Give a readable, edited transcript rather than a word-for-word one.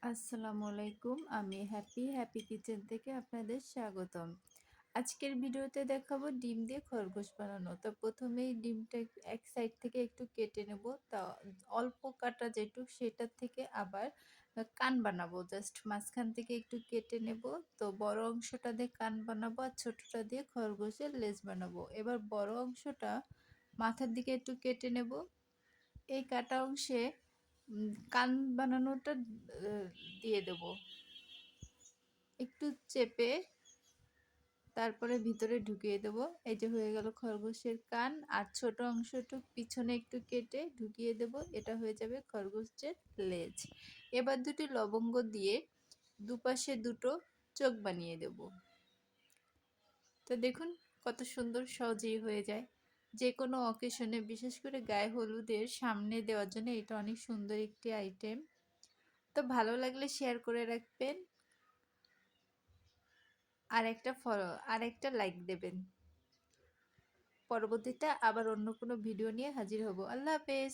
আসসালামু আলাইকুম। আমি হ্যাপি কিচেন থেকে আপনাদের স্বাগতম। আজকের ভিডিওতে দেখাবো ডিম দিয়ে খরগোশ বানানো। তো ১ম এই ডিমটা এক সাইড থেকে একটু কেটে নেব। তা অল্প কাটা যেটুক সেটার থেকে আবার কান বানাবো। জাস্ট মাঝখান থেকে একটু কেটে নেব। তো বড় অংশটা দিয়ে কান বানাবো আর ছোটটা দিয়ে খরগোশের লেজ বানাবো। এবার বড় অংশটা মাথার দিকে একটু কেটে নেব। এই কাটা অংশে কান বানানোটা আ দিয়ে দেব। একটু চেপে তারপরে ভিতরে ঢুকিয়ে দেব। এই যে হয়ে গেল খরগোশের কান আর ছোট অংশটুক পিছনে একটু কেটে ঢুকিয়ে দেব। এটা হয়ে যাবে খরগোশের লেজ। এবার দুটি লবঙ্গ দিয়ে দুপাশে দুটো চোখ বানিয়ে দেব। তো দেখুন কত সুন্দর সহজেই হয়ে যায়। যেকোনো অকেশনে বিশেষ করে গায়ে হলুদের সামনে দেওয়ার জন্য এটা অনেক সুন্দর একটি আইটেম। তো ভালো লাগলে শেয়ার করে রাখবেন। আর একটা লাইক দেবেন। পরবর্তীতে আবার অন্য কোনো ভিডিও নিয়ে হাজির হব। আল্লাহ হাফেজ।